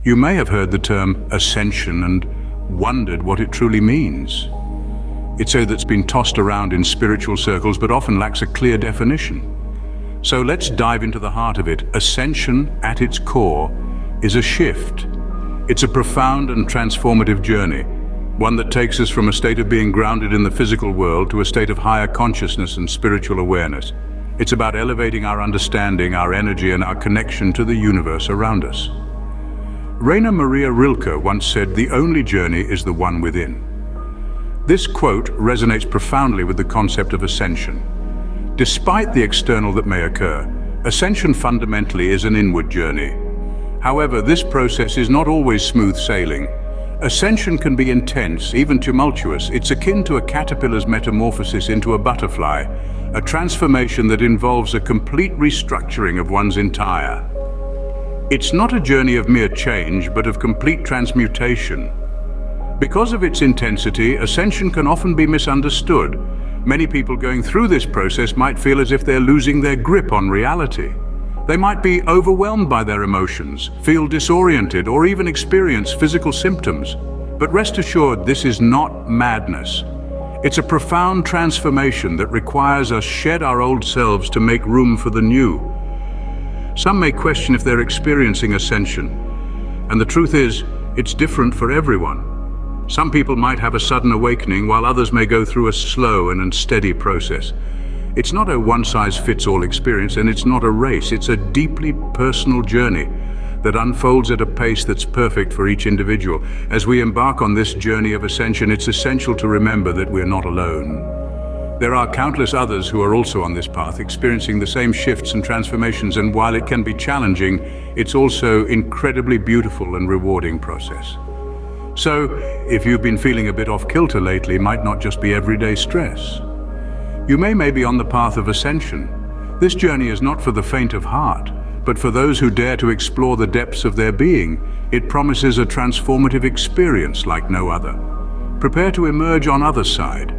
You may have heard the term ascension and wondered what it truly means. It's a that's been tossed around in spiritual circles but often lacks a clear definition. So let's dive into the heart of it. Ascension, at its core, is a shift. It's a profound and transformative journey, one that takes us from a state of being grounded in the physical world to a state of higher consciousness and spiritual awareness. It's about elevating our understanding, our energy, and our connection to the universe around us. Rainer Maria Rilke once said, "The only journey is the one within." This quote resonates profoundly with the concept of ascension. Despite the external that may occur, ascension fundamentally is an inward journey. However, this process is not always smooth sailing. Ascension can be intense, even tumultuous. It's akin to a caterpillar's metamorphosis into a butterfly, a transformation that involves a complete restructuring of one's entire. It's not a journey of mere change, but of complete transmutation. Because of its intensity, ascension can often be misunderstood. Many people going through this process might feel as if they're losing their grip on reality. They might be overwhelmed by their emotions, feel disoriented, or even experience physical symptoms. But rest assured, this is not madness. It's a profound transformation that requires us shed our old selves to make room for the new. Some may question if they're experiencing ascension, and the truth is, it's different for everyone. Some people might have a sudden awakening, while others may go through a slow and steady process. It's not a one-size-fits-all experience, and it's not a race. It's a deeply personal journey that unfolds at a pace that's perfect for each individual. As we embark on this journey of ascension, it's essential to remember that we're not alone. There are countless others who are also on this path, experiencing the same shifts and transformations, and while it can be challenging, it's also incredibly beautiful and rewarding process. So, if you've been feeling a bit off kilter lately, it might not just be everyday stress. You may be on the path of ascension. This journey is not for the faint of heart, but for those who dare to explore the depths of their being. It promises a transformative experience like no other. Prepare to emerge on other side,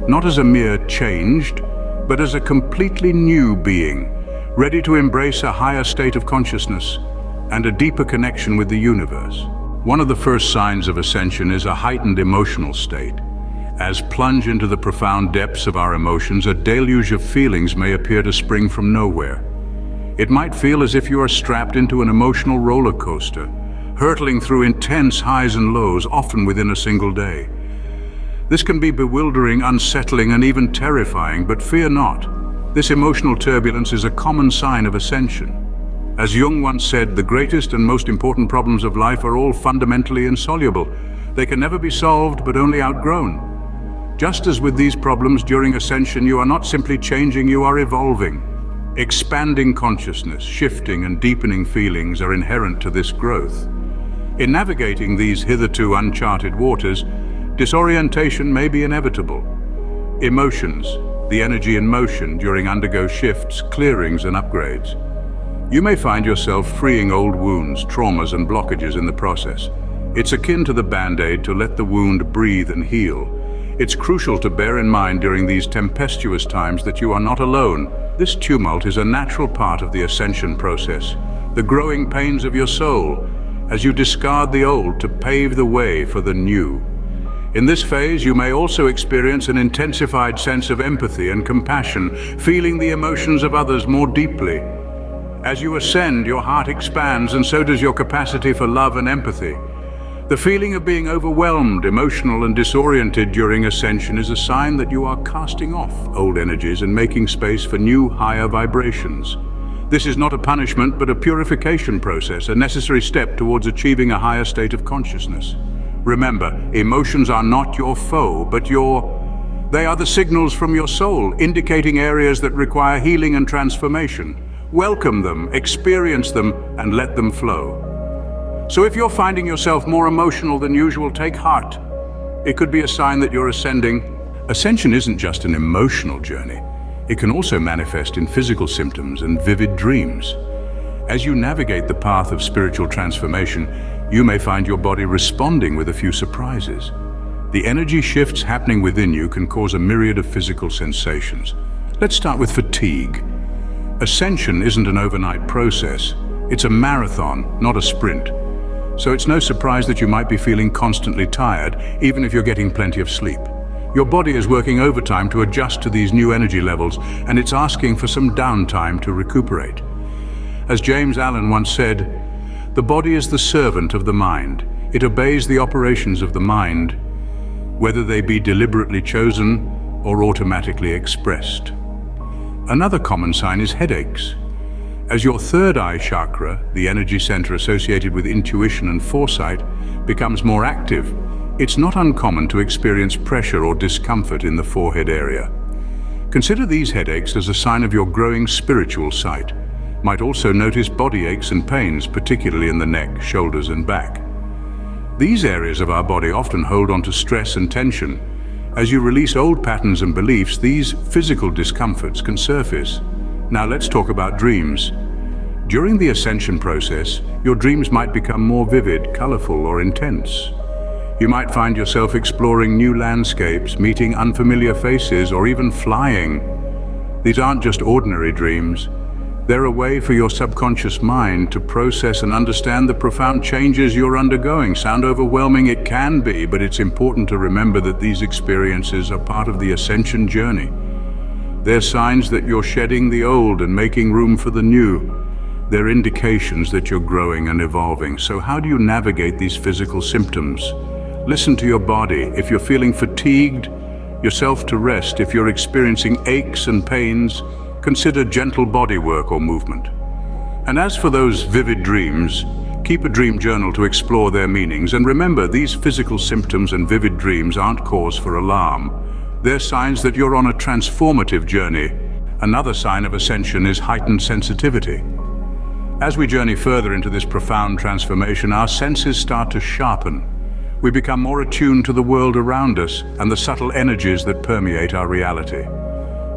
not as a mere changed, but as a completely new being, ready to embrace a higher state of consciousness and a deeper connection with the universe. One of the first signs of ascension is a heightened emotional state. As plunge into the profound depths of our emotions, a deluge of feelings may appear to spring from nowhere. It might feel as if you are strapped into an emotional roller coaster, hurtling through intense highs and lows, often within a single day. This can be bewildering, unsettling, and even terrifying, but fear not. This emotional turbulence is a common sign of ascension. As Jung once said, the greatest and most important problems of life are all fundamentally insoluble. They can never be solved, but only outgrown. Just as with these problems during ascension, you are not simply changing, you are evolving. Expanding consciousness, shifting and deepening feelings are inherent to this growth. In navigating these hitherto uncharted waters, disorientation may be inevitable. Emotions, the energy in motion during undergo shifts, clearings and upgrades. You may find yourself freeing old wounds, traumas and blockages in the process. It's akin to the band-aid to let the wound breathe and heal. It's crucial to bear in mind during these tempestuous times that you are not alone. This tumult is a natural part of the ascension process, the growing pains of your soul, as you discard the old to pave the way for the new. In this phase, you may also experience an intensified sense of empathy and compassion, feeling the emotions of others more deeply. As you ascend, your heart expands, and so does your capacity for love and empathy. The feeling of being overwhelmed, emotional, and disoriented during ascension is a sign that you are casting off old energies and making space for new, higher vibrations. This is not a punishment, but a purification process, a necessary step towards achieving a higher state of consciousness. Remember, emotions are not your foe, but they are the signals from your soul, indicating areas that require healing and transformation. Welcome them, experience them, and let them flow. So if you're finding yourself more emotional than usual, take heart. It could be a sign that you're ascending. Ascension isn't just an emotional journey. It can also manifest in physical symptoms and vivid dreams. As you navigate the path of spiritual transformation, you may find your body responding with a few surprises. The energy shifts happening within you can cause a myriad of physical sensations. Let's start with fatigue. Ascension isn't an overnight process. It's a marathon, not a sprint. So it's no surprise that you might be feeling constantly tired, even if you're getting plenty of sleep. Your body is working overtime to adjust to these new energy levels, and it's asking for some downtime to recuperate. As James Allen once said, "The body is the servant of the mind. It obeys the operations of the mind, whether they be deliberately chosen or automatically expressed." Another common sign is headaches. As your third eye chakra, the energy center associated with intuition and foresight, becomes more active, it's not uncommon to experience pressure or discomfort in the forehead area. Consider these headaches as a sign of your growing spiritual sight. Might also notice body aches and pains, particularly in the neck, shoulders, and back. These areas of our body often hold on to stress and tension. As you release old patterns and beliefs, these physical discomforts can surface. Now let's talk about dreams. During the ascension process, your dreams might become more vivid, colorful, or intense. You might find yourself exploring new landscapes, meeting unfamiliar faces, or even flying. These aren't just ordinary dreams. They're a way for your subconscious mind to process and understand the profound changes you're undergoing. Sound overwhelming? It can be, but it's important to remember that these experiences are part of the ascension journey. They're signs that you're shedding the old and making room for the new. They're indications that you're growing and evolving. So how do you navigate these physical symptoms? Listen to your body. If you're feeling fatigued, yourself to rest. If you're experiencing aches and pains, consider gentle body work or movement. And as for those vivid dreams, keep a dream journal to explore their meanings. And remember, these physical symptoms and vivid dreams aren't cause for alarm. They're signs that you're on a transformative journey. Another sign of ascension is heightened sensitivity. As we journey further into this profound transformation, our senses start to sharpen. We become more attuned to the world around us and the subtle energies that permeate our reality.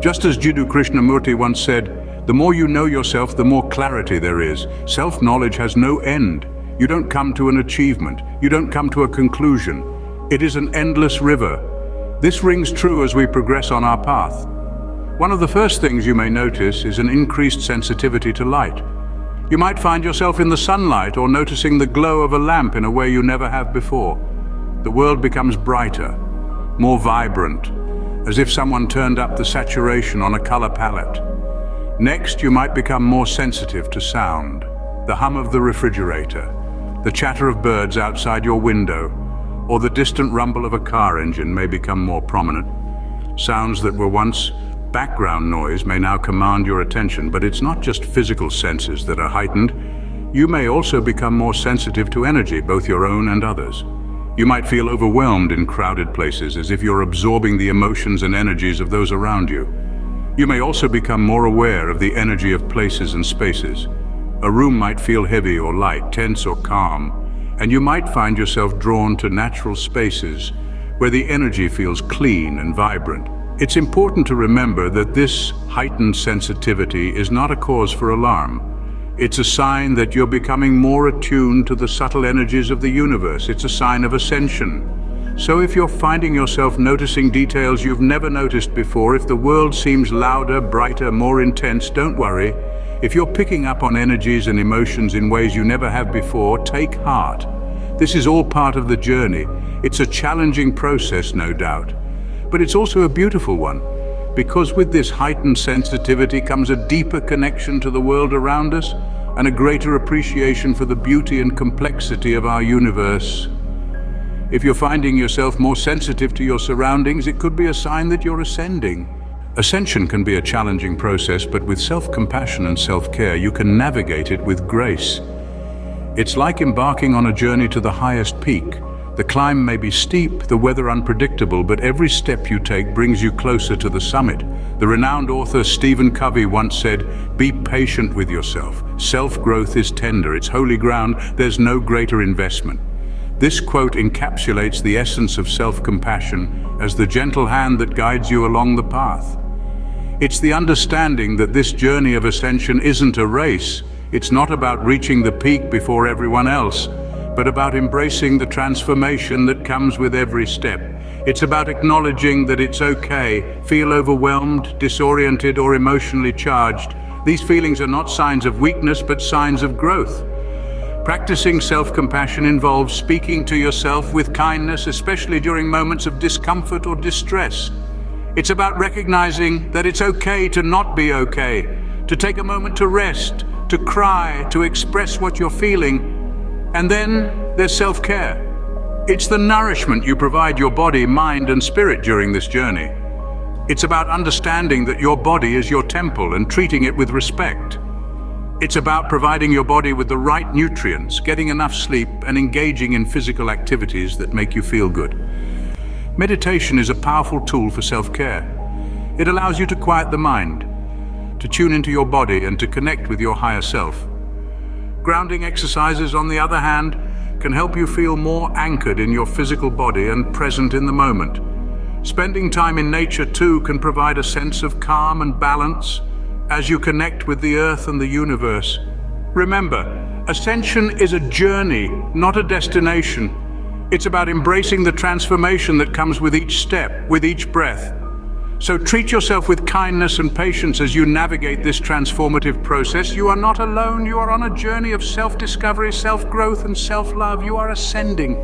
Just as Jiddu Krishnamurti once said, "The more you know yourself, the more clarity there is. Self-knowledge has no end. You don't come to an achievement. You don't come to a conclusion. It is an endless river." This rings true as we progress on our path. One of the first things you may notice is an increased sensitivity to light. You might find yourself in the sunlight or noticing the glow of a lamp in a way you never have before. The world becomes brighter, more vibrant, as if someone turned up the saturation on a color palette. Next, you might become more sensitive to sound. The hum of the refrigerator, the chatter of birds outside your window, or the distant rumble of a car engine may become more prominent. Sounds that were once background noise may now command your attention, but it's not just physical senses that are heightened. You may also become more sensitive to energy, both your own and others. You might feel overwhelmed in crowded places, as if you're absorbing the emotions and energies of those around you. You may also become more aware of the energy of places and spaces. A room might feel heavy or light, tense or calm, and you might find yourself drawn to natural spaces where the energy feels clean and vibrant. It's important to remember that this heightened sensitivity is not a cause for alarm. It's a sign that you're becoming more attuned to the subtle energies of the universe. It's a sign of ascension. So if you're finding yourself noticing details you've never noticed before, if the world seems louder, brighter, more intense, don't worry. If you're picking up on energies and emotions in ways you never have before, take heart. This is all part of the journey. It's a challenging process, no doubt. But it's also a beautiful one, because with this heightened sensitivity comes a deeper connection to the world around us and a greater appreciation for the beauty and complexity of our universe. If you're finding yourself more sensitive to your surroundings, it could be a sign that you're ascending. Ascension can be a challenging process, but with self-compassion and self-care, you can navigate it with grace. It's like embarking on a journey to the highest peak. The climb may be steep, the weather unpredictable, but every step you take brings you closer to the summit. The renowned author Stephen Covey once said, "Be patient with yourself. Self-growth is tender. It's holy ground. There's no greater investment." This quote encapsulates the essence of self-compassion as the gentle hand that guides you along the path. It's the understanding that this journey of ascension isn't a race. It's not about reaching the peak before everyone else, but about embracing the transformation that comes with every step. It's about acknowledging that it's okay, feel overwhelmed, disoriented, or emotionally charged. These feelings are not signs of weakness, but signs of growth. Practicing self-compassion involves speaking to yourself with kindness, especially during moments of discomfort or distress. It's about recognizing that it's okay to not be okay, to take a moment to rest, to cry, to express what you're feeling. And then there's self-care. It's the nourishment you provide your body, mind, and spirit during this journey. It's about understanding that your body is your temple and treating it with respect. It's about providing your body with the right nutrients, getting enough sleep, and engaging in physical activities that make you feel good. Meditation is a powerful tool for self-care. It allows you to quiet the mind, to tune into your body, and to connect with your higher self. Grounding exercises, on the other hand, can help you feel more anchored in your physical body and present in the moment. Spending time in nature too can provide a sense of calm and balance as you connect with the earth and the universe. Remember, ascension is a journey, not a destination. It's about embracing the transformation that comes with each step, with each breath. So treat yourself with kindness and patience as you navigate this transformative process. You are not alone. You are on a journey of self-discovery, self-growth, and self-love. You are ascending.